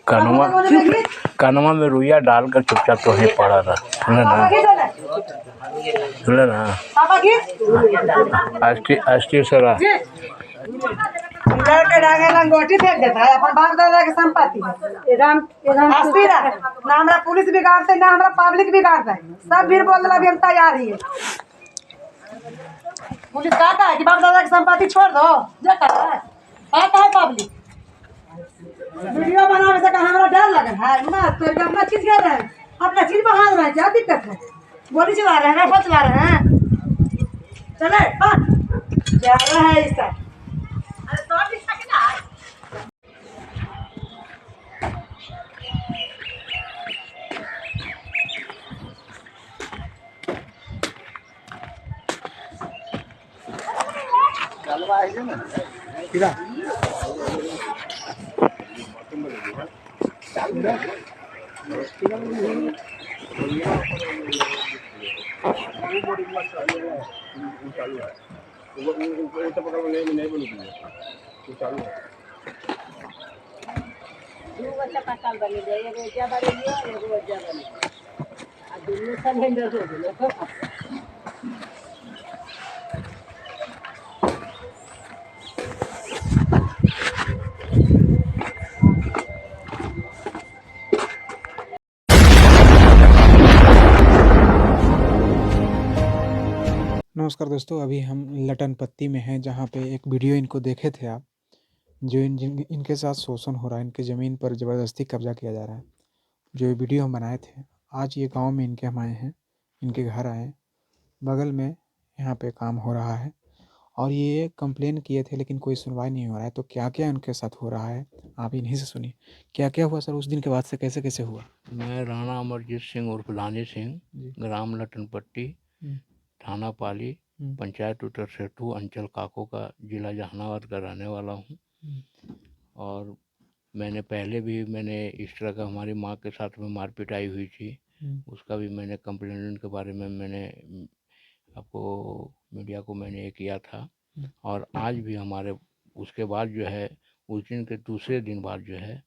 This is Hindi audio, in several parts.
कानवा कानवा में रुइया डालकर चुपचाप तो ही पड़ा था, सुने ना अस्टी सरा लंगोटी फेंक देता है अपन बाप दादा की संपत्ति ना हमारा पुलिस बिगाड़ते ना हमारा पब्लिक बिगाड़ता है। सब फिर बोल रहा हम तैयार ही है। पुलिस कहता है कि बाप दादा की संपत्ति छोड़ दो, जो कहता है पब्लिक वीडियो बनाने से हमारा डर लगा है ना, तो अपना चीज कर रहे हैं, अपना चीज बहा रहे हैं, क्या दिक्कत है? गोली चला रहे हैं, चला रहे हैं, चले जा रहा है इसका। नमस्कार दोस्तों, अभी हम लटन पत्ती में हैं जहाँ पे एक वीडियो इनको देखे थे आप, जो इनके साथ शोषण हो रहा है, इनके ज़मीन पर ज़बरदस्ती कब्जा किया जा रहा है। जो ये वीडियो हम बनाए थे, आज ये गांव में इनके हम आए हैं, इनके घर आए हैं, बगल में यहाँ पे काम हो रहा है और ये कंप्लेन किए थे लेकिन कोई सुनवाई नहीं हो रहा है। तो क्या क्या उनके साथ हो रहा है आप इन्हीं से सुनिए। क्या क्या हुआ सर उस दिन के बाद से, कैसे कैसे हुआ? मैं राणा अमरजीत सिंह उर्फ लानी सिंह, ग्राम लटन पट्टी, थाना पाली, पंचायत उत्तर सेठू, अंचल काको का, जिला जहानाबाद का रहने वाला हूँ। और मैंने पहले भी इस तरह का हमारी माँ के साथ में मारपीट आई हुई थी, उसका भी मैंने कंप्लेंट के बारे में मैंने आपको मीडिया को मैंने ये किया था। और आज भी हमारे उसके बाद जो है, उस दिन के दूसरे दिन बाद जो है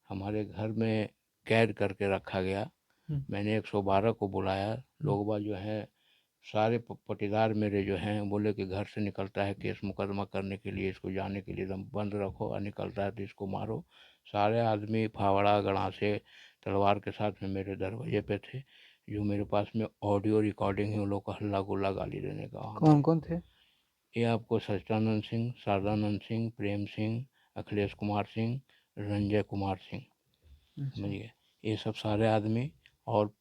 हमारे घर में कैद करके रखा गया। मैंने 112 को बुलाया। लोग बाग जो है सारे पटीदार मेरे जो हैं बोले कि घर से निकलता है केस मुकदमा करने के लिए, इसको जाने के लिए दम बंद रखो, और निकलता है तो इसको मारो। सारे आदमी फावड़ा गणासे तलवार के साथ में मेरे दरवाजे पे थे। जो मेरे पास में ऑडियो रिकॉर्डिंग है उन लोग को हल्ला गुल्ला गाली देने का। कौन कौन थे? ये आपको सच्चिदानंद सिंह, शारदानंद सिंह, प्रेम सिंह, अखिलेश कुमार सिंह, रंजय कुमार सिंह, समझिए ये सब सारे आदमी। और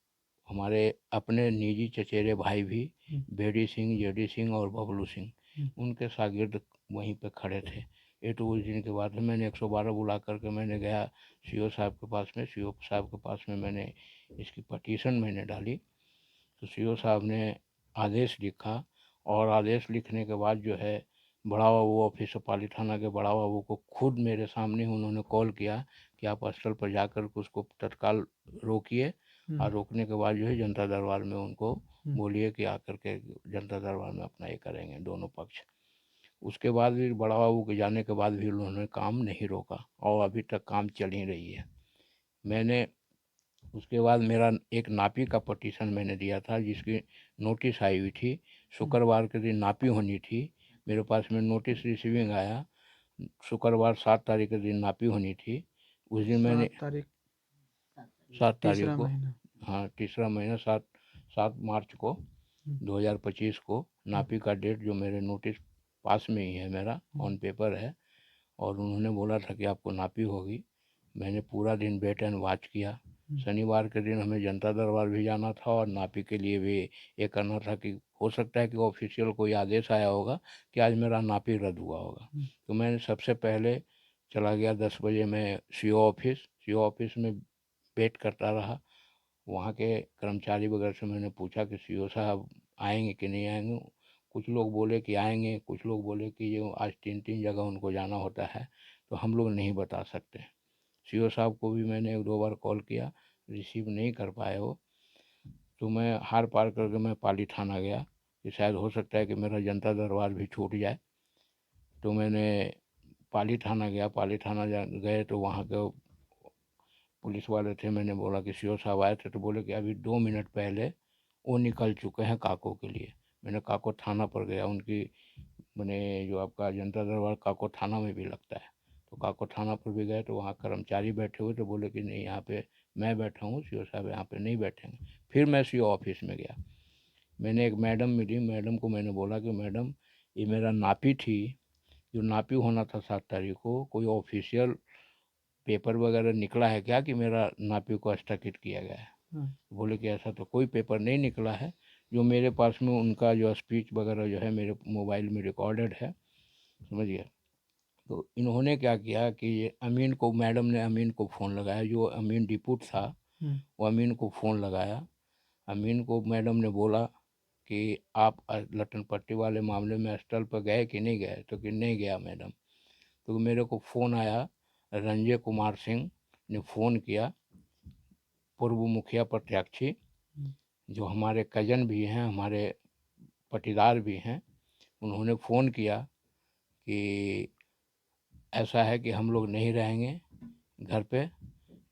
हमारे अपने निजी चचेरे भाई भी बेडी सिंह, जेडी सिंह और बबलू सिंह, उनके शागिर्द वहीं पे खड़े थे। ये तो उस दिन के बाद मैंने 112 बुला करके मैंने गया सीओ साहब के पास में। सीओ साहब के पास में मैंने इसकी पटिशन मैंने डाली, तो सीओ साहब ने आदेश लिखा। और आदेश लिखने के बाद जो है बड़ा बाबू ऑफिसर पाली थाना के बड़ा बाबू को खुद मेरे सामने उन्होंने कॉल किया कि आप स्थल पर जाकर के उसको तत्काल रोकिए, और रोकने के बाद जो है जनता दरबार में उनको बोलिए कि आकर के जनता दरबार में अपना ये करेंगे दोनों पक्ष। उसके बाद भी बड़ा बाबू के जाने के बाद भी उन्होंने काम नहीं रोका और अभी तक काम चल ही रही है। मैंने उसके बाद मेरा एक नापी का पटिशन मैंने दिया था, जिसकी नोटिस आई हुई थी। शुक्रवार के दिन नापी होनी थी, मेरे पास में नोटिस रिसीविंग आया। शुक्रवार 7 तारीख के दिन नापी होनी थी। उस दिन मैंने 7 तारीख को, हाँ तीसरा महीना 7 मार्च को 2025 को नापी का डेट जो मेरे नोटिस पास में ही है, मेरा ऑन पेपर है। और उन्होंने बोला था कि आपको नापी होगी। मैंने पूरा दिन वेट एंड वॉच किया। शनिवार के दिन हमें जनता दरबार भी जाना था और नापी के लिए भी ये करना था कि हो सकता है कि ऑफिशियल कोई आदेश आया होगा कि आज मेरा नापी रद्द हुआ होगा। तो मैंने सबसे पहले चला गया 10 बजे मैं सीओ ऑफिस में वेट करता रहा। वहाँ के कर्मचारी वगैरह से मैंने पूछा कि सीओ साहब आएंगे कि नहीं आएंगे। कुछ लोग बोले कि आएंगे, कुछ लोग बोले कि ये आज 3 जगह उनको जाना होता है, तो हम लोग नहीं बता सकते। सीओ साहब को भी मैंने 1-2 बार कॉल किया, रिसीव नहीं कर पाए वो। तो मैं हार पार करके मैं पाली थाना गया कि शायद हो सकता है कि मेरा जनता दरबार भी छूट जाए। तो मैंने पाली थाना गया। पाली थाना गए तो वहाँ के पुलिस वाले थे। मैंने बोला कि सीओ साहब आए थे, तो बोले कि अभी 2 मिनट पहले वो निकल चुके हैं काको के लिए। मैंने काको थाना पर गया। उनकी मैंने जो आपका जनता दरबार काको थाना में भी लगता है, तो काको थाना पर भी गए तो वहाँ कर्मचारी बैठे हुए, तो बोले कि नहीं, यहाँ पे मैं बैठा हूँ, सीओ साहब यहाँ पे नहीं बैठेंगे। फिर मैं सीओ ऑफिस में गया। मैंने एक मैडम मिली। मैडम को मैंने बोला कि मैडम, ये मेरा नापी थी, जो नापी होना था 7 तारीख को, कोई ऑफिशियल पेपर वगैरह निकला है क्या कि मेरा नापी को स्थगित किया गया है? बोले कि ऐसा तो कोई पेपर नहीं निकला है। जो मेरे पास में उनका जो स्पीच वगैरह जो है मेरे मोबाइल में रिकॉर्डेड है, समझ गया। तो इन्होंने क्या किया कि ये अमीन को, मैडम ने अमीन को फ़ोन लगाया। जो अमीन डिप्यूट था, वो अमीन को फ़ोन लगाया। अमीन को मैडम ने बोला कि आप लट्टन पट्टी वाले मामले में स्थल पर गए कि नहीं गए? तो कि नहीं गया मैडम। तो मेरे को फ़ोन आया, रंजय कुमार सिंह ने फ़ोन किया, पूर्व मुखिया प्रत्याशी, जो हमारे कजन भी हैं, हमारे पटीदार भी हैं। उन्होंने फ़ोन किया कि ऐसा है कि हम लोग नहीं रहेंगे घर पे,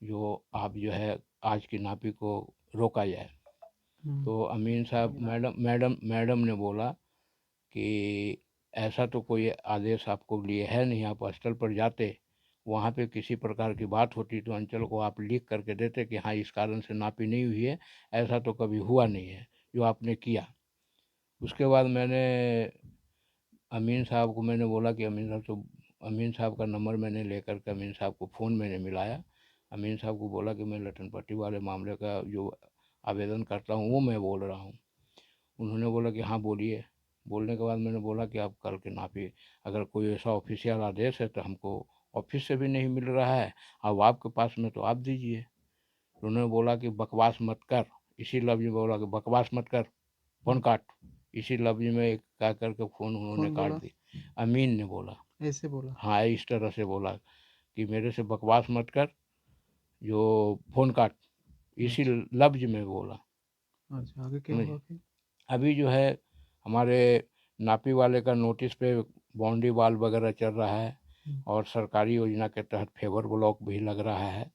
जो आप जो है आज की नापी को रोका जाए। तो अमीन साहब, मैडम ने बोला कि ऐसा तो कोई आदेश आपको लिए है नहीं, आप स्थल पर जाते, वहाँ पे किसी प्रकार की बात होती तो अंचल को आप लिख करके देते कि हाँ इस कारण से नापी नहीं हुई है। ऐसा तो कभी हुआ नहीं है जो आपने किया। उसके बाद मैंने अमीन साहब को मैंने बोला कि अमीन साहब का नंबर मैंने लेकर के अमीन साहब को फ़ोन मैंने मिलाया। अमीन साहब को बोला कि मैं लट्टन पट्टी वाले मामले का जो आवेदन करता हूँ वो मैं बोल रहा हूँ। उन्होंने बोला कि हाँ बोलिए। बोलने के बाद मैंने बोला कि आप कल के नापी, अगर कोई ऐसा ऑफिशियल आदेश है तो हमको ऑफिस से भी नहीं मिल रहा है, अब आपके पास में तो आप दीजिए। तो उन्होंने बोला कि बकवास मत कर, इसी लफ्ज़ में बोला कि बकवास मत कर, फ़ोन काट। इसी लफ्ज़ में एक कह करके फ़ोन उन्होंने काट दी। अमीन ने बोला, ऐसे बोला? हाँ इस तरह से बोला कि मेरे से बकवास मत कर, जो फ़ोन काट, इसी लफ्ज़ में बोला। अच्छा, आगे क्या समझे? हुआ फिर? अभी जो है हमारे नापी वाले का नोटिस पे बाउंड्री वाल वगैरह चल रहा है, और सरकारी योजना के तहत फेवर ब्लॉक भी लग रहा है।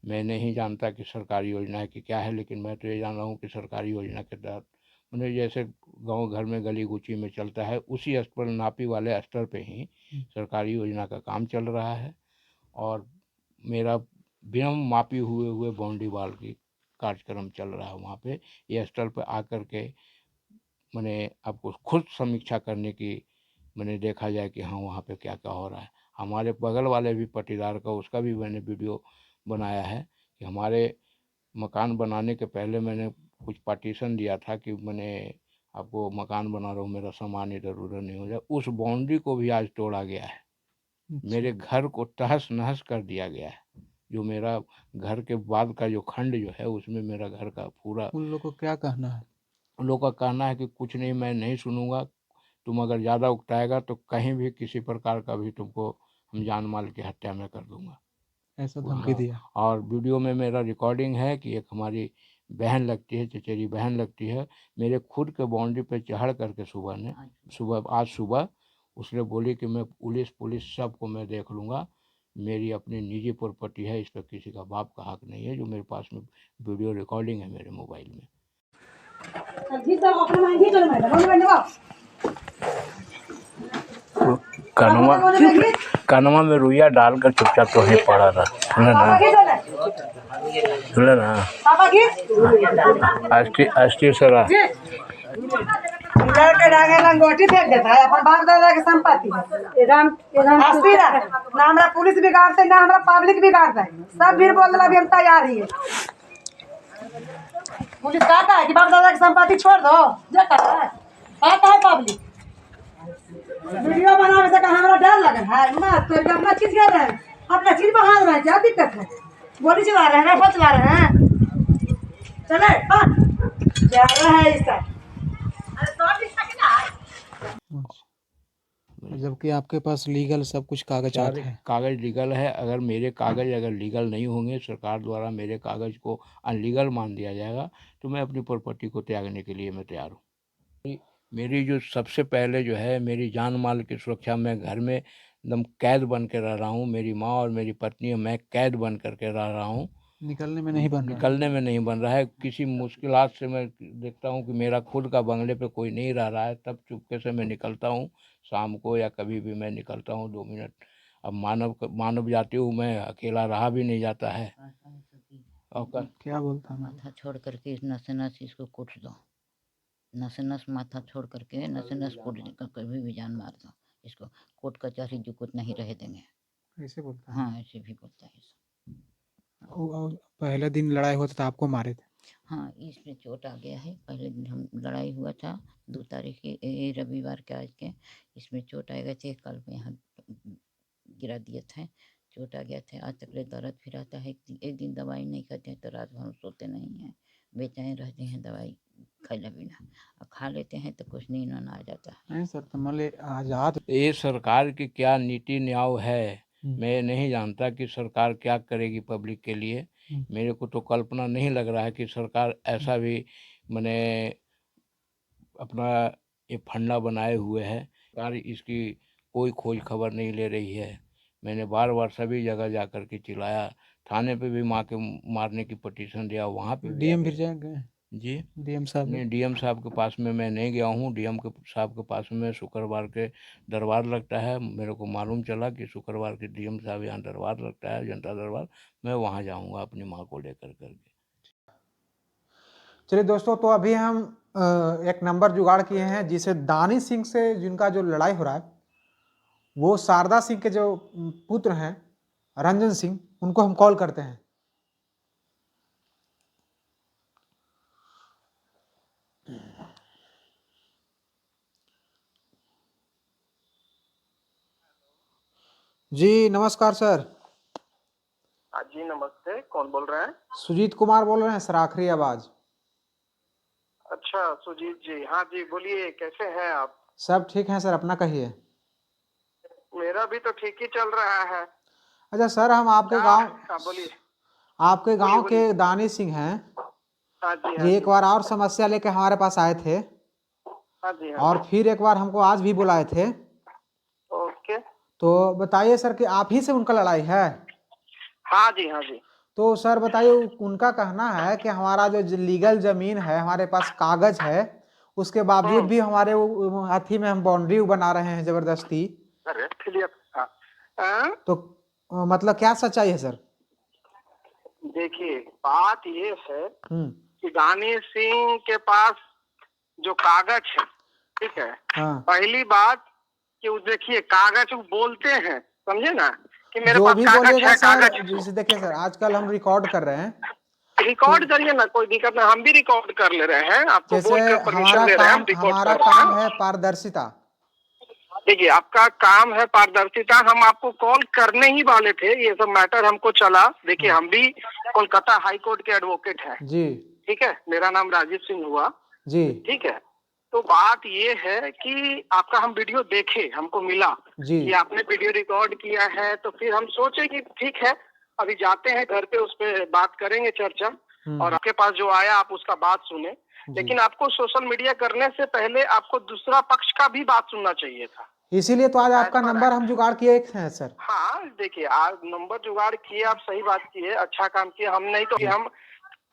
मैं नहीं जानता कि सरकारी योजना की क्या है, लेकिन मैं तो ये जान रहा हूँ कि सरकारी योजना के तहत, मैंने जैसे गांव घर में गली गुची में चलता है, उसी स्तर नापी वाले स्तर पे ही सरकारी योजना का काम चल रहा है। और मेरा बिना मापी हुए हुए बाउंड्री वाल की कार्यक्रम चल रहा है वहाँ पे। ये स्थल पर आकर के मैंने आपको खुद समीक्षा करने की, मैंने देखा जाए कि हाँ वहाँ पे क्या क्या हो रहा है। हमारे बगल वाले भी पटीदार का, उसका भी मैंने वीडियो बनाया है कि हमारे मकान बनाने के पहले मैंने कुछ पार्टीशन दिया था कि मैंने आपको मकान बना रहा हूँ, मेरा सामान इधर उधर नहीं हो जाए। उस बाउंड्री को भी आज तोड़ा गया है। मेरे घर को तहस नहस कर दिया गया है। जो मेरा घर के बाद का जो खंड जो है, उसमें मेरा घर का पूरा, उन लोग को क्या कहना है? उन लोग का कहना है कि कुछ नहीं, मैं नहीं सुनूंगा, तुम अगर ज़्यादा उकताएगा तो कहीं भी किसी प्रकार का भी तुमको हम जान माल की हत्या में कर दूंगा। ऐसा धमकी हाँ, दिया? और वीडियो में मेरा रिकॉर्डिंग है कि एक हमारी बहन लगती है, चचेरी बहन लगती है, मेरे खुद के बाउंड्री पे चढ़ करके आज सुबह उसने बोली कि मैं पुलिस सबको मैं देख लूँगा, मेरी अपनी निजी प्रॉपर्टी है, इस पर किसी का बाप का हक नहीं है। जो मेरे पास में वीडियो रिकॉर्डिंग है मेरे मोबाइल में। कानवा में रुइया डालकर चुपचाप तो ही पड़ा था, सुन ना अस्टी सरा लंगोटी फेंक देता है, अपन बाप दादा की संपत्ति ना हमरा पुलिस बिगाड़ते ना हमरा पब्लिक बिगाड़ता है, सब भी बोल दिला, अभी हम तैयार ही है। पुलिस कहता है कि बाप दादा की संपत्ति छोड़ दो, जो कहता है पब्लिक। वीडियो बनाने से कहा हमारा डर लगा है, मत तो अपना चीज कर रहे हैं, अपना चीज बहा रहे हैं, क्या दिक्कत है? गोली चला रहे हैं, राइफल चला रहे हैं, चले जा रहा है इसका। जबकि आपके पास लीगल सब कुछ कागजात है। कागज लीगल है। अगर मेरे कागज अगर लीगल नहीं होंगे, सरकार द्वारा मेरे कागज को अनलीगल मान दिया जाएगा, तो मैं अपनी प्रॉपर्टी को त्यागने के लिए मैं तैयार हूँ। मेरी जो सबसे पहले जो है मेरी जान माल की सुरक्षा, मैं घर में एकदम कैद बन के रह रहा हूँ। मेरी माँ और मेरी पत्नी और मैं कैद बन करके रह रहा हूँ। निकलने में नहीं बन रहा है। निकलने में नहीं बन रहा है। किसी मुश्किलात से मैं देखता हूँ कि मेरा खुद का बंगले पे कोई नहीं रह रहा है, तब चुपके से मैं निकलता हूँ शाम को, या कभी भी मैं निकलता हूँ 2 मिनट। अब मानव जाति हूँ मैं, अकेला रहा भी नहीं जाता है। और क्या बोलता मैं? माथा छोड़ करके इस नस नस इसको कूट दो, नस नस माथा छोड़ करके नस नस कूट कर कभी भी जान मार दो इसको, कोट कचहरी जो कुछ नहीं रह देंगे। ऐसे बोलता है? हाँ ऐसे भी बोलता है इसको। और पहले दिन लड़ाई होता था आपको मारे थे? हाँ इसमें चोट आ गया है। पहले दिन हम लड़ाई हुआ था 2 तारीख के, रविवार के आज के, इसमें चोट आ गए थे। कल में यहाँ गिरा दिए थे, चोट आ गया था। आज तक ले दर्द फिर आता है। एक दिन दवाई नहीं खाते हैं तो रात भर सोते नहीं हैं, बेचैन रहते हैं दवाई खाए बिना। और खा लेते हैं तो कुछ नींद आ जाता है। नहीं सर, तो मतलब आजाद ये सरकार की क्या नीति न्याय है, मैं नहीं जानता कि सरकार क्या करेगी पब्लिक के लिए। मेरे को तो कल्पना नहीं लग रहा है कि सरकार ऐसा भी मैंने अपना ये फंडा बनाए हुए है। सरकार इसकी कोई खोज खबर नहीं ले रही है। मैंने बार बार सभी जगह जा कर के चिल्लाया, थाने पे भी माँ के मारने की पटिशन दिया, वहाँ पे भी डीएम फिर गए? जी डीएम साहब नहीं, डीएम साहब के पास में मैं नहीं गया हूँ। डीएम के साहब के पास में शुक्रवार के दरबार लगता है। मेरे को मालूम चला कि शुक्रवार के डीएम साहब यहाँ दरबार लगता है, जनता दरबार। मैं वहाँ जाऊँगा अपनी माँ को लेकर करके। चलिए दोस्तों, तो अभी हम एक नंबर जुगाड़ किए हैं जिसे दानी सिंह से जिनका जो लड़ाई हो रहा है, वो शारदा सिंह के जो पुत्र हैं रंजन सिंह, उनको हम कॉल करते हैं। जी नमस्कार सर। हाँ जी नमस्ते, कौन बोल रहे हैं? सुजीत कुमार बोल रहे हैं सर, आखिरी आवाज। अच्छा सुजीत जी, हाँ जी बोलिए, कैसे हैं आप? सब ठीक है सर, अपना कहिए। मेरा भी तो ठीक ही चल रहा है। अच्छा सर, हम आपके गांव, हाँ बोलिए। आपके गांव बोलिए। के दानी सिंह हैं। हाँ जी हाँ ये जी। एक बार और समस्या लेके हमारे पास आए थे, हाँ जी हाँ और जी। फिर एक बार हमको आज भी बुलाए थे। ओके। तो बताइए सर कि आप ही से उनका लड़ाई है? हाँ जी हाँ जी। तो सर बताइए, उनका कहना है कि हमारा जो लीगल जमीन है, हमारे पास कागज है, उसके बावजूद भी हमारे हाथी में हम बाउंड्री बना रहे हैं जबरदस्ती। अरे क्लियर। हाँ तो मतलब क्या सच्चाई है सर? देखिए बात ये है हम्म। कि दानी सिंह के पास जो कागज है, ठीक है, हाँ। पहली बात कि वो देखिए कागज वो बोलते हैं, समझे ना, कि मेरे जो पास भी कागज बोलिएगा है, सर, कागज जैसे देखिए सर, आजकल हम रिकॉर्ड कर रहे हैं, रिकॉर्ड करिए ना, कोई दिक्कत नहीं, हम भी रिकॉर्ड कर ले रहे हैं, आपको जैसे बोल कर परमिशन ले रहे हैं, हम रिकॉर्ड हमारा कर रहे काम हैं। है पारदर्शिता। देखिए आपका काम है पारदर्शिता, हम आपको कॉल करने ही वाले थे, ये सब मैटर हमको चला। देखिए हम भी कोलकाता हाई कोर्ट के एडवोकेट हैं, जी ठीक है, मेरा नाम राजीव सिंह हुआ, जी ठीक है। तो बात ये है कि आपका हम वीडियो देखे, हमको मिला जी कि आपने वीडियो रिकॉर्ड किया है, तो फिर हम सोचे कि ठीक है, अभी जाते हैं घर पे, उस पर बात करेंगे चर्चा, और आपके पास जो आया आप उसका बात सुने। लेकिन आपको सोशल मीडिया करने से पहले आपको दूसरा पक्ष का भी बात सुनना चाहिए था, इसीलिए तो आज आपका नंबर हम जुगाड़ किए हैं सर। हाँ देखिए आज नंबर जुगाड़ किए, आप सही बात किए, अच्छा काम किए। हम नहीं तो कि हम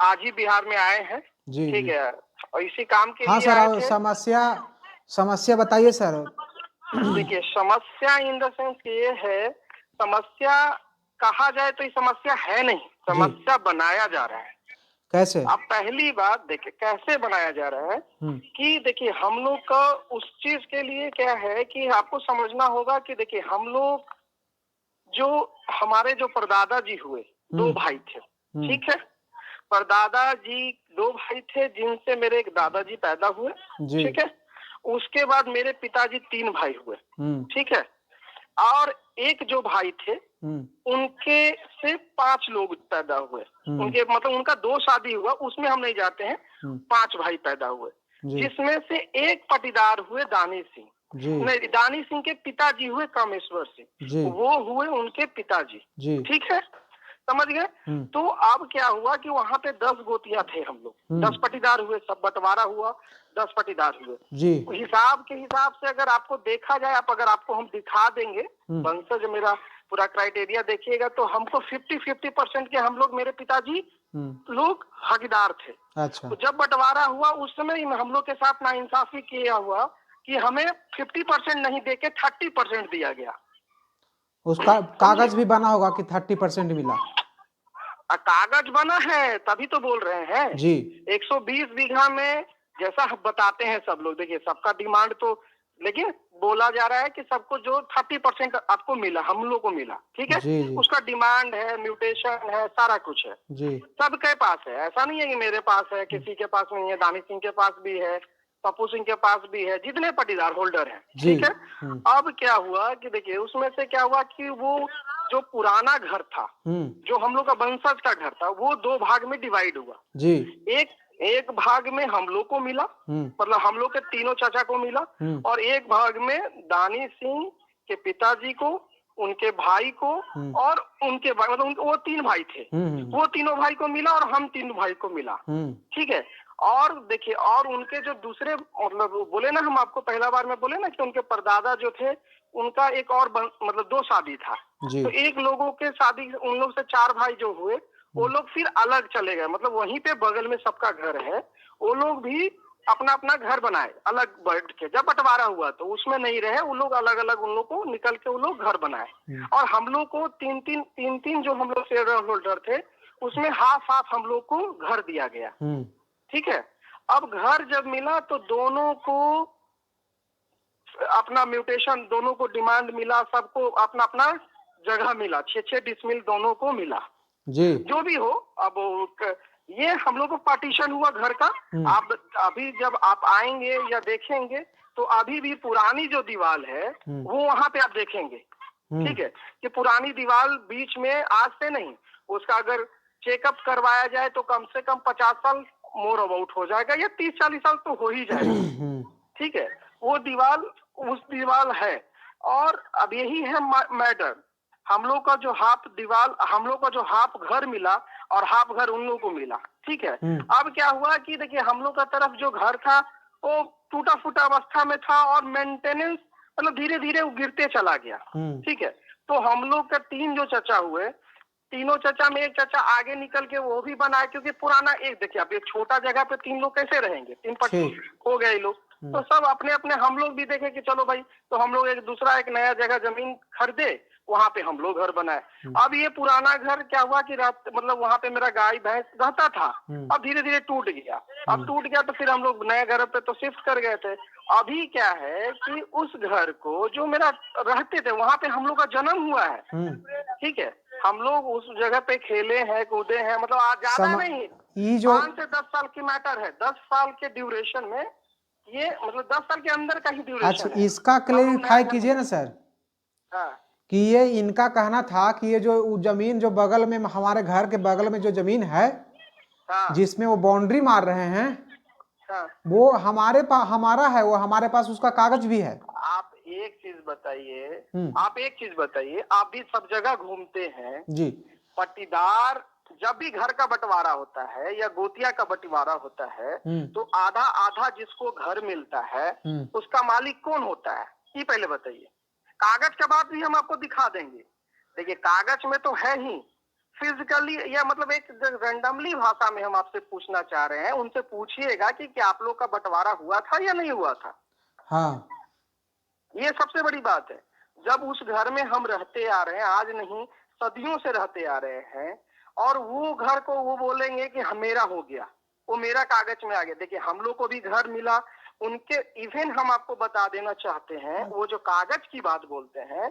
आज ही बिहार में आए हैं, जी ठीक जी। है, और इसी काम के हाँ लिए सर, आए और थे। समस्या बताइए सर। देखिए समस्या इन द सेंस ये है, समस्या कहा जाए तो ये समस्या है नहीं, समस्या बनाया जा रहा है। कैसे? अब पहली बात देखिए कैसे बनाया जा रहा है कि देखिए हम लोग का उस चीज के लिए क्या है कि आपको समझना होगा कि देखिए हम लोग जो हमारे जो परदादा जी हुए, 2 भाई थे, ठीक है, परदादा जी 2 भाई थे जिनसे मेरे एक दादाजी पैदा हुए, ठीक है, उसके बाद मेरे पिताजी 3 भाई हुए, ठीक है, और एक जो भाई थे उनके से 5 लोग पैदा हुए, उनके मतलब उनका 2 शादी हुआ, उसमें हम नहीं जाते हैं, 5 भाई पैदा हुए, जिसमें से एक पटीदार हुए दानी सिंह, नहीं दानी सिंह के पिताजी हुए कामेश्वर सिंह, वो हुए उनके पिताजी, ठीक है। समझ गए। तो अब क्या हुआ कि वहां पे 10 गोतियां थे हम लोग, 10 पटीदार हुए, सब बंटवारा हुआ, 10 पटीदार हुए जी। हिसाब के हिसाब से अगर आपको देखा जाए, अगर आपको हम दिखा देंगे वंशज मेरा पूरा क्राइटेरिया देखिएगा, तो हमको 50-50% के हम लोग, मेरे पिताजी लोग हकदार थे। अच्छा। तो जब बंटवारा हुआ उस समय हम लोग के साथ नाइंसाफी किया हुआ कि हमें 50% नहीं देके 30% दिया गया। उसका कागज भी बना होगा कि 30% मिला। कागज बना है, तभी तो बोल रहे हैं जी। 120 बीघा में जैसा हम बताते हैं सब लोग, देखिए सबका डिमांड तो, लेकिन बोला जा रहा है कि सबको जो 30% आपको मिला, हम लोग को मिला, ठीक है जी, जी। उसका डिमांड है, म्यूटेशन है, सारा कुछ है जी। सबके पास है। ऐसा नहीं है कि मेरे पास है, किसी के पास नहीं है, दानिश सिंह के पास भी है, पप्पू सिंह के पास भी है, जितने पटीदार होल्डर हैं, ठीक है। अब क्या हुआ कि देखिए उसमें से क्या हुआ कि वो जो पुराना घर था, जो हम लोग का वंशज का घर था, वो 2 भाग में डिवाइड हुआ जी। एक भाग में हम लोग को मिला, मतलब हम लोग के तीनों चाचा को मिला, और एक भाग में दानिश सिंह के पिताजी को, उनके भाई को, और उनके भाई, मतलब वो 3 भाई थे, वो तीनों भाई को मिला और हम 3 भाई को मिला, ठीक है। और देखिए, और उनके जो दूसरे, मतलब बोले ना, हम आपको पहला बार में बोले ना कि उनके परदादा जो थे, उनका एक और मतलब 2 शादी था, तो एक लोगों के शादी, उन लोग से 4 भाई जो हुए, वो लोग फिर अलग चले गए, मतलब वहीं पे बगल में सबका घर है, वो लोग भी अपना अपना घर बनाए अलग बैठ के। जब बंटवारा हुआ तो उसमें नहीं रहे, वो लोग अलग अलग, उन लोग को निकल के वो लोग घर बनाए, और हम लोग को तीन जो हम लोग शेयर होल्डर थे, उसमें हाफ हम लोग को घर दिया गया, ठीक है। अब घर जब मिला तो दोनों को अपना म्यूटेशन, दोनों को डिमांड मिला, सबको अपना अपना जगह मिला, 6-6 डिसमिल दोनों को मिला जी। जो भी हो। अब ये हम लोग को पार्टीशन हुआ घर का। आप अभी जब आप आएंगे या देखेंगे तो अभी भी पुरानी जो दीवार है वो वहां पे आप देखेंगे, ठीक है, कि पुरानी दीवार बीच में आज से नहीं, उसका अगर चेकअप करवाया जाए तो कम से कम 50 साल मोर अबाउट हो जाएगा, या 30-40 साल तो हो ही जाएगा, ठीक है। वो दीवार उस दीवार है, और अब यही है मैटर, हम लोग का जो हाफ दीवार, हम लोग का जो हाफ घर मिला और हाफ घर उन लोगों को मिला, ठीक है। अब क्या हुआ कि देखिए हम लोग का तरफ जो घर था वो टूटा फूटा अवस्था में था, और मेंटेनेंस मतलब धीरे धीरे वो गिरते चला गया, ठीक है। तो हम लोग का 3 जो चचा हुए, तीनों चचा में एक चचा आगे निकल के वो भी बनाए, क्योंकि पुराना, एक देखिए अब एक छोटा जगह पे 3 लोग कैसे रहेंगे, 3 पट्टी हो गए लोग, तो सब अपने अपने, हम लोग भी देखे कि चलो भाई, तो हम लोग एक नया जगह जमीन खरीदे, वहां पे हम लोग घर बनाए। अब ये पुराना घर क्या हुआ कि मतलब वहां पे मेरा गाय भैंस रहता था, अब धीरे धीरे टूट गया। अब टूट गया तो फिर हम लोग नए घर पे तो शिफ्ट कर गए थे। अभी क्या है कि उस घर को जो मेरा रहते थे वहां पे हम लोग का जन्म हुआ है, ठीक है। हम लोग उस जगह पे खेले हैं, कूदे हैं, मतलब आज ज्यादा नहीं, ये जो 5 से 10 साल की मैटर है, 10 साल के ड्यूरेशन में, ये मतलब 10 साल के अंदर का ही ड्यूरेशन। अच्छा, इसका क्लेरिफाई कीजिए ना सर। हाँ, कि ये इनका कहना था कि ये जो जमीन जो बगल में, हमारे घर के बगल में जो जमीन है, हाँ, जिसमें वो बाउंड्री मार रहे हैं, हाँ, वो हमारे पास, हमारा है, वो हमारे पास उसका कागज भी है। आप एक चीज बताइए, आप भी सब जगह घूमते हैं जी। पट्टीदार, जब भी घर का बंटवारा होता है या गोतिया का बंटवारा होता है, तो आधा आधा जिसको घर मिलता है उसका मालिक कौन होता है, ये पहले बताइए। कागज के बाद भी हम आपको दिखा देंगे। देखिए कागज में तो है ही, फिजिकली, या मतलब एक रैंडमली भाषा में हम आपसे पूछना चाह रहे हैं, उनसे पूछिएगा कि क्या आप लोग का बंटवारा हुआ था या नहीं हुआ था। हाँ, ये सबसे बड़ी बात है। जब उस घर में हम रहते आ रहे हैं, आज नहीं सदियों से रहते आ रहे हैं, और वो घर को वो बोलेंगे कि मेरा हो गया, वो मेरा कागज में आ गया। देखिए हम लोग को भी घर मिला, उनके इवन हम आपको बता देना चाहते हैं, वो जो कागज की बात बोलते हैं,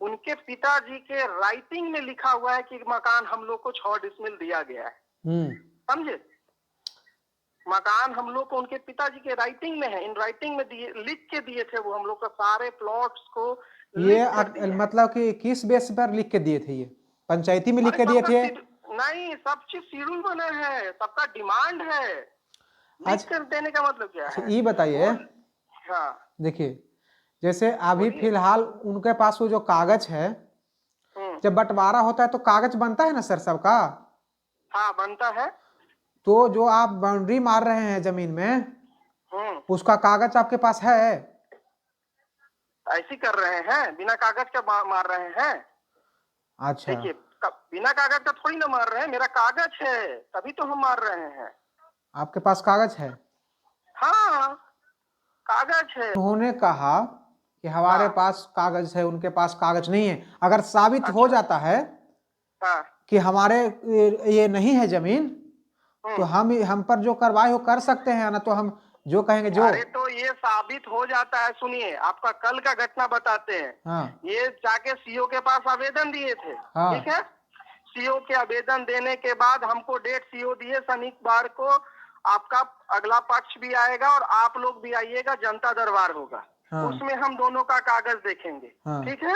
उनके पिताजी के राइटिंग में लिखा हुआ है कि मकान हम लोग को 6 डिसमिल दिया गया है, समझे। मकान हम लोग को उनके पिताजी के राइटिंग में है, इन राइटिंग में दिए, लिख के दिए थे वो हम लोग का सारे प्लॉट्स को। ये मतलब कि किस बेस पर लिख के दिए थे? ये पंचायती में लिख के दिए थे? नहीं, सब चीज शेड्यूल बना है, सबका डिमांड है, लिख कर देने का मतलब क्या है। ये बताइए। हाँ, देखिए, जैसे अभी फिलहाल उनके पास वो जो कागज है, जब बंटवारा होता है तो कागज बनता है ना सर सबका? हाँ बनता है। तो जो आप बाउंड्री मार रहे हैं जमीन में, उसका कागज आपके पास है? ऐसी कर रहे हैं, बिना कागज के मार रहे हैं। अच्छा, देखिए बिना कागज का थोड़ी ना मार रहे हैं, मेरा कागज है तभी तो हम मार रहे हैं। आपके पास कागज है? हाँ कागज है। उन्होंने कहा कि हमारे हाँ। पास कागज है, उनके पास कागज नहीं है। अगर साबित हो अच्छा। जाता है हाँ। कि हमारे ये नहीं है जमीन, तो हम पर जो कार्रवाई हो कर सकते हैं ना, तो हम जो कहेंगे जो। अरे तो ये साबित हो जाता है, सुनिए आपका कल का घटना बताते हैं। हाँ ये जाके सीओ के पास आवेदन दिए थे। हाँ। ठीक है, सीओ के आवेदन देने के बाद हमको डेट सीओ दिए, शनिवार को आपका अगला पक्ष भी आएगा और आप लोग भी आइएगा, जनता दरबार होगा। हाँ। उसमें हम दोनों का कागज देखेंगे। हाँ। ठीक है,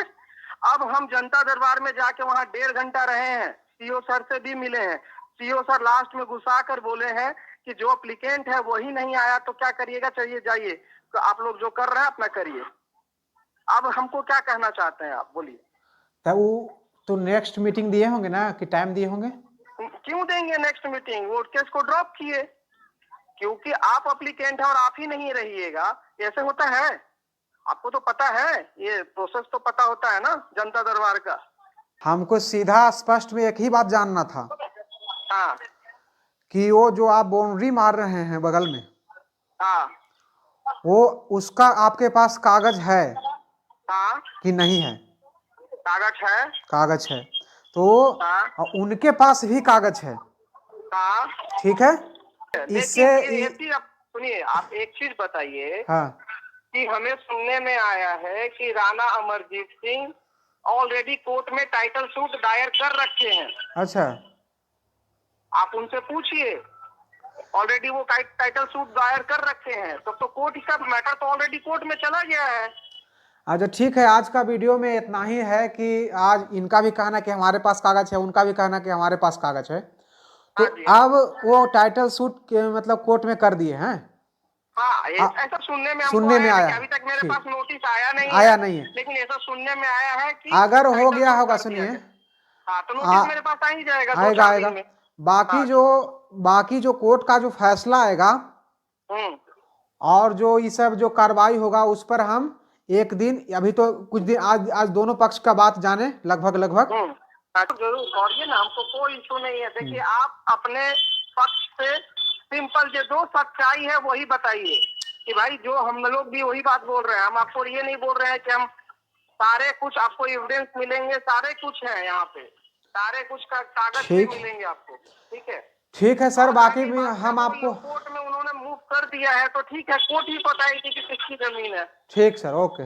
अब हम जनता दरबार में जाके वहाँ 1.5 घंटा रहे हैं, सीओ सर से भी मिले हैं। सीओ सर लास्ट में गुस्सा कर बोले हैं कि जो एप्लीकेंट है वही नहीं आया तो क्या करिएगा, चाहिए जाइए, तो आप लोग जो कर रहे हैं अपना करिए। अब हमको क्या कहना चाहते हैं आप बोलिए। तो नेक्स्ट मीटिंग दिए होंगे ना, कि टाइम दिए होंगे? क्यों देंगे नेक्स्ट मीटिंग, वो केस को ड्रॉप किए, क्योंकि आप एप्लीकेंट है और आप ही नहीं रहिएगा। ऐसे होता है, आपको तो पता है, ये प्रोसेस तो पता होता है ना जनता दरबार का। हमको सीधा स्पष्ट में एक ही बात जानना था हाँ कि वो जो आप बाउंड्री मार रहे हैं बगल में, हाँ वो उसका आपके पास कागज है हाँ। कि नहीं है? कागज है। कागज है तो हाँ उनके पास भी कागज है। हाँ। ठीक है, इससे लेकिन ये चीज आप सुनिए, आप एक चीज बताइए। हाँ कि हमें सुनने में आया है कि राणा अमरजीत सिंह ऑलरेडी कोर्ट में टाइटल सूट दायर कर रखे हैं। अच्छा, आप उनसे पूछिए, ऑलरेडी वो टाइटल सूट दायर कर रखे हैं, तो कोर्ट का मैटर तो ऑलरेडी कोर्ट में चला गया है। अच्छा ठीक है, आज का वीडियो में इतना ही है कि आज इनका भी कहना कि हमारे पास कागज है, उनका भी कहना कि हमारे पास कागज है। तो हाँ जी, हाँ। अब वो टाइटल सूट के मतलब कोर्ट में कर दिए हैं। हाँ ऐसा सुनने में हमको सुनने में आया है आया कि है। अभी तक मेरे ठीक। पास नोटिस आया नहीं नहीं है। लेकिन ऐसा सुनने में आया है कि अगर हो टाइटल गया सूट होगा, कर दिया सुनिए, गया। हाँ तो नोटिस मेरे पास आ ही जाएगा, आएगा 2-4 आएगा। दिन में। बाकी हाँ जो बाकी जो कोर्ट का जो फैसला आएगा और जो ये सब जो कार्रवाई होगा, उस पर हम एक दिन, अभी तो कुछ दिन, आज दोनों पक्ष का बात जाने लगभग। तो जरूर करिए ना, हमको कोई इशू नहीं है। देखिए आप अपने पक्ष से सिंपल जो सच्चाई है वही बताइए, कि भाई जो हम लोग भी वही बात बोल रहे हैं। हम आपको ये नहीं बोल रहे हैं कि हम सारे कुछ, आपको एविडेंस मिलेंगे, सारे कुछ है यहाँ पे, सारे कुछ का कागज भी मिलेंगे आपको। ठीक है सर, बाकी भी हम आपको कोर्ट में उन्होंने मूव कर दिया है तो ठीक है, कोर्ट ही बताएगी कि किसकी जमीन है। ठीक सर, ओके।